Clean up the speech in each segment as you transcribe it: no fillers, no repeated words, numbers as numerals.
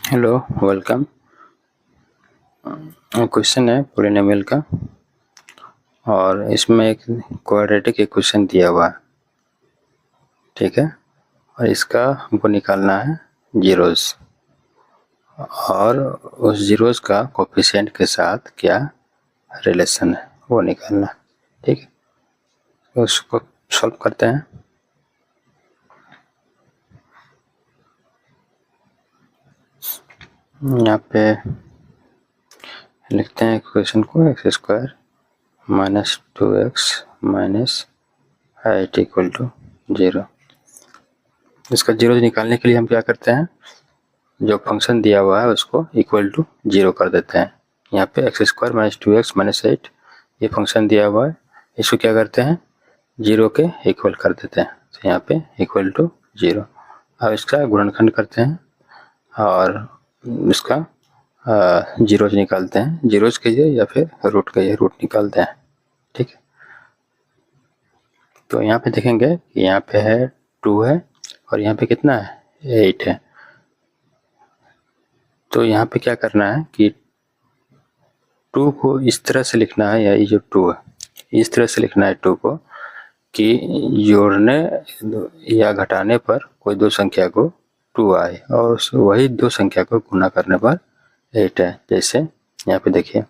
Hello, welcome. Question है polynomial का और इसमें एक क्वाड्रेटिक इक्वेशन दिया हुआ है, ठीक है। और इसका हमको निकालना है जीरोस और उस जीरोस का कोफिशिएंट के साथ क्या रिलेशन है वो निकालना है, ठीक है। तो उसको सॉल्व करते हैं। यहाँ पे लिखते हैं इक्वेशन को X square minus 2x minus 8 equal to 0। इसका जीरो निकालने के लिए हम क्या करते हैं, जो फंक्शन दिया हुआ है उसको इक्वल टू 0 कर देते हैं। यहाँ पे x square minus 2x minus 8 ये फंक्शन दिया हुआ है, इसको क्या करते हैं 0 के इक्वल कर देते हैं। तो यहाँ पे इक्वल टू 0। अब इसका गुणनखंड करते हैं और इसका जीरोज निकालते हैं। जीरोज कहिए या फिर रूट कहिए, रूट निकालते हैं, ठीक है। तो यहाँ पे देखेंगे कि यहाँ पे है 2 है और यहाँ पे कितना है 8 है। तो यहाँ पे क्या करना है कि 2 को इस तरह से लिखना है, या ये जो 2 है इस तरह से लिखना है 2 को कि जोड़ने या घटाने पर कोई दो संख्या को 2 आए और वही दो संख्या को गुना करने पर 8 है। जैसे यहाँ पे देखिए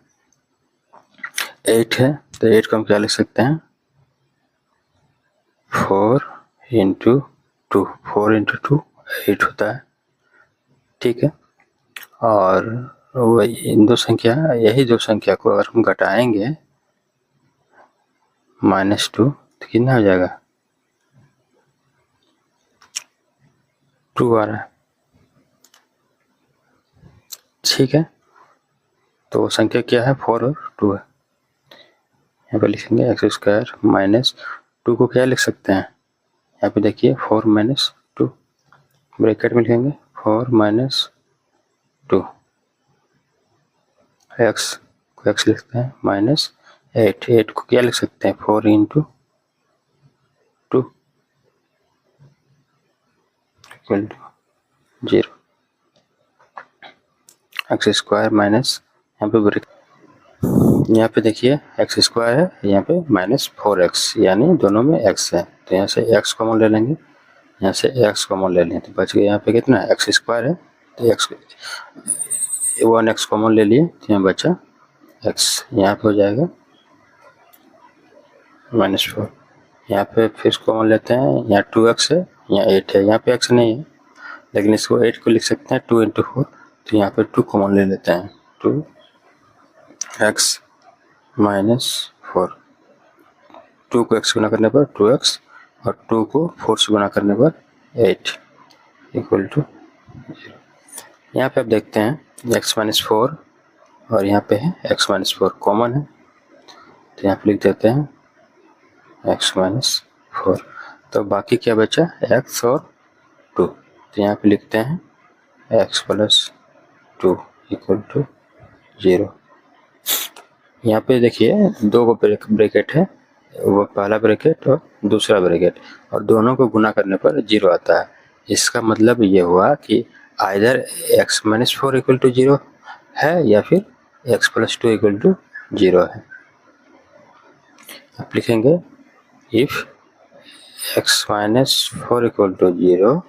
8 है तो 8 को हम क्या लिख सकते हैं 4 इंटू 2, 4 इंटू 2 8 होता है, ठीक है। और वही इन दो संख्या, यही दो संख्या को अगर हम घटाएंगे -2 तो कितना हो जाएगा 2 आ रहा है, ठीक है। तो वो संख्या क्या है 4 और 2 है। यहाँ पे लिखेंगे एक्स स्क्वायर माइनस 2 को क्या लिख सकते हैं, यहाँ पे देखिए 4 माइनस 2 ब्रैकेट में लिखेंगे 4 माइनस 2 एक्स को एक्स लिखते हैं माइनस 8 को क्या लिख सकते हैं 4 into 2 equal to 0। X square minus यहाँ पे ब्रैकेट, यहाँ पे देखिए एक्स स्क्वायर है, यहाँ पे माइनस 4x, यानी दोनों में x है। तो यहाँ से x कॉमन ले लेंगे, यहाँ से x कॉमन ले लें तो बच गया यहाँ पे कितना है एक्स स्क्वायर है तो x 1x कॉमन ले लिए तो यहाँ बचा x, यहाँ पे हो जाएगा -4। यहाँ पे फिर कॉमन लेते हैं, यहाँ 2x है यहाँ 8 है, यहाँ पे x नहीं है लेकिन इसको 8 को लिख सकते हैं 2 इंटू 4, तो यहाँ पे 2 कॉमन ले लेते हैं 2x माइनस 4। 2 को x गुना करने पर 2x और 2 को 4 से गुना करने पर 8 इक्वल टू 0। यहाँ पे आप देखते हैं x माइनस 4 और यहाँ पे है x माइनस 4 कॉमन है, तो यहाँ पे लिख देते हैं x माइनस 4। तो बाकी क्या बचा x और 2, तो यहाँ पे लिखते हैं x प्लस 2 इक्वल टू 0। यहाँ पे देखिए दो ब्रैकेट है, वो पहला ब्रैकेट और दूसरा ब्रैकेट, और दोनों को गुना करने पर 0 आता है। इसका मतलब ये हुआ कि either x minus 4 equal to 0 है या फिर x प्लस 2 इक्वल टू 0 है। आप लिखेंगे if x minus 4 equal to 0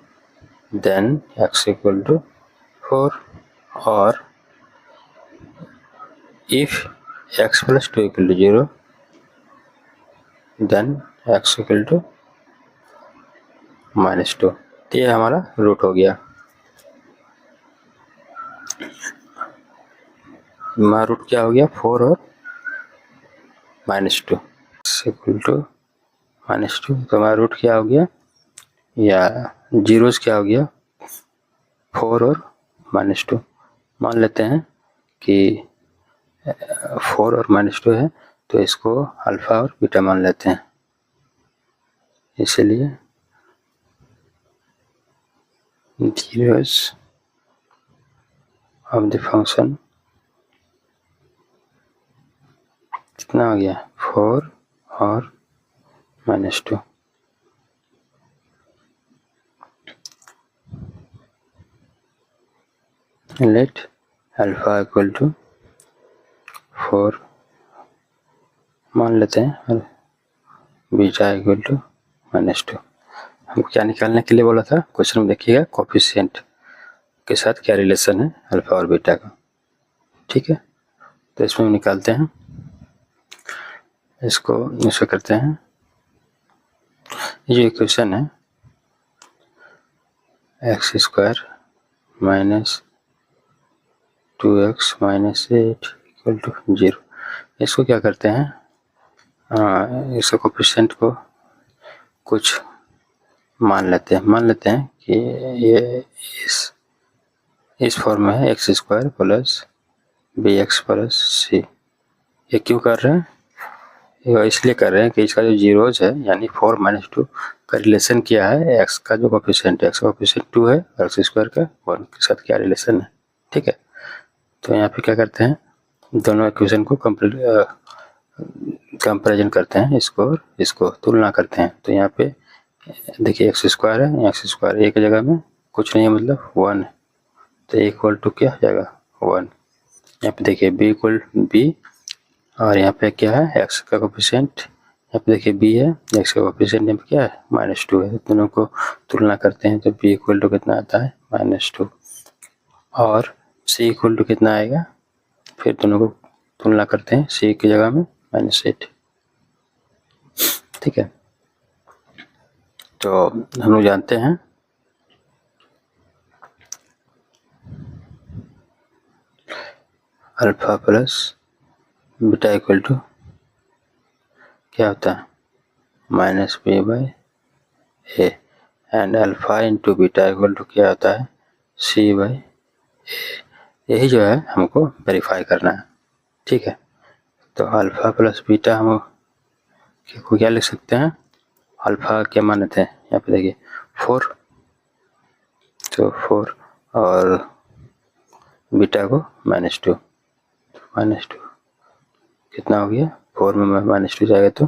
then x equal to 4, और if x plus 2 equal to 0 then x equal to -2। तो ये हमारा रूट हो गया। हमारा रूट क्या हो गया 4 और -2 इक्वल टू -2। तो हमारा रूट क्या हो गया, या जीरोस क्या हो गया 4 और -2। मान लेते हैं कि 4 और -2 है तो इसको अल्फा और बीटा मान लेते हैं, इसलिए जीरोस ऑफ द फंक्शन कितना आ गया 4 और -2। लेट अल्फा इक्वल टू 4 मान लेते हैं और बीटा इक्वल टू -2। हमको क्या निकालने के लिए बोला था? क्वेश्चन में देखिएगा कोफिशिएंट के साथ क्या रिलेशन है अल्फा और बीटा का। ठीक है, तो इसमें हम निकालते हैं, इसको करते हैं। ये जो इक्वेशन है x² minus 2x minus 8 equal to 0, इसको क्या करते हैं, इसका कोफिशिएंट को कुछ मान लेते हैं कि ये इस फॉर्म में है x² plus bx plus c। ये क्यों कर रहे हैं? ये इसलिए कर रहे हैं कि इसका जो जीरोज है यानी 4 - 2 का रिलेशन क्या है, x का जो कोफिशिएंट है, x का कोफिशिएंट 2 है और x² का 1 के साथ क्या रिलेशन है। ठीक है, तो यहाँ पे क्या करते हैं, दोनों इक्वेशन को कंपैरिजन करते हैं, इसको तुलना करते हैं। तो यहाँ पे देखिए x² है, x² एक जगह में कुछ नहीं है, मतलब 1 है, तो इक्वल टू क्या हो जाएगा 1। यहाँ पे देखिए b इक्वल b और यहाँ पे क्या है x का कोफिशिएंट, यहाँ पे देखिए b है, x का कोफिशिएंट यहाँ पे क्या है -2 है। दोनों को तुलना करते हैं तो b इक्वल टू कितना आता है -2 और c इक्वल टू कितना आएगा, फिर दोनों को तुलना करते हैं, c की जगह में -8। ठीक है, तो हम लोग जानते हैं alpha plus beta equal to क्या होता है -b/a and alpha into beta equal to क्या होता है c/a। यही जो है हमको वेरीफाई करना है। ठीक है, तो अल्फा प्लस बीटा हम को क्या लिख सकते हैं, अल्फा क्या माने थे यहाँ पे देखिए 4, तो 4 और बीटा को -2, -2 कितना हो गया, 4 में -2 जाएगा तो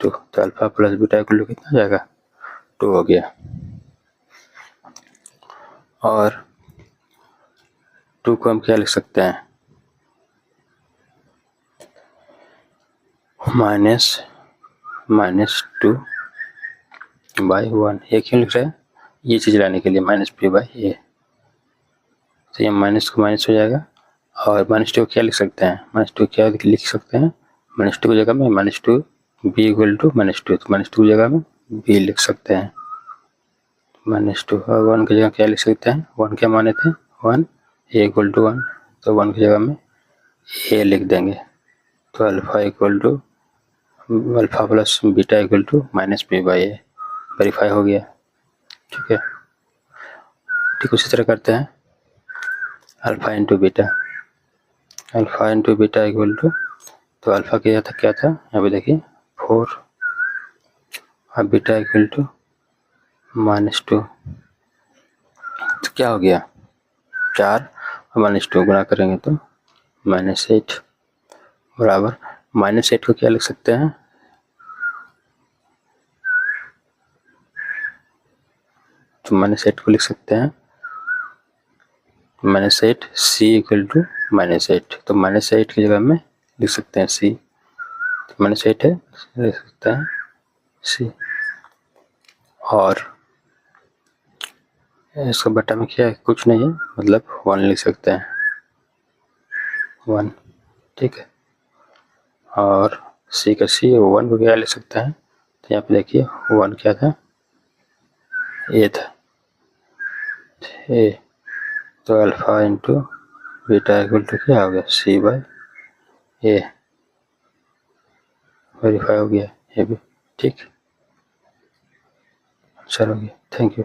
2, तो अल्फा प्लस बीटा इक्वल कितना जाएगा 2 हो गया। और 2 को हम क्या लिख सकते हैं -2/1। ये क्यों लिख रहे हैं, ये चीज़ लाने के लिए -b/a, तो ये माइनस को माइनस हो जाएगा। और -2 क्या लिख सकते हैं, -2 क्या लिख सकते हैं, -2 की जगह में -2 b इक्वल टू -2, तो -2 की जगह में b लिख सकते हैं -2। और 1 की जगह क्या लिख सकते हैं, 1 क्या माने थे 1, a इक्वल टू 1, तो 1 की जगह में a लिख देंगे। तो alpha plus beta equal to -b/a verify हो गया। ठीक है, ठीक उसी तरह करते हैं alpha into beta equal to, तो अल्फा क्या था यहाँ पे देखिए 4 और बीटा इक्वल टू -2, तो क्या हो गया 4 और -2 गुणा करेंगे तो -8 बराबर -8 को क्या लिख सकते हैं, तो -8 को लिख सकते हैं -8 c इक्वल टू -8, तो -8 की जगह में लिख सकते हैं c, तो -8 है लिख सकते हैं c। और इसका बटा में क्या है, कुछ नहीं है, मतलब 1 लिख सकते हैं 1। ठीक है, और c का c 1 को क्या लिख सकते हैं, तो यहाँ पे देखिए 1 क्या था a था a, तो alpha into beta equal to क्या हो गया c/a वेरीफाई हो गया ये भी। ठीक, चलो, थैंक यू।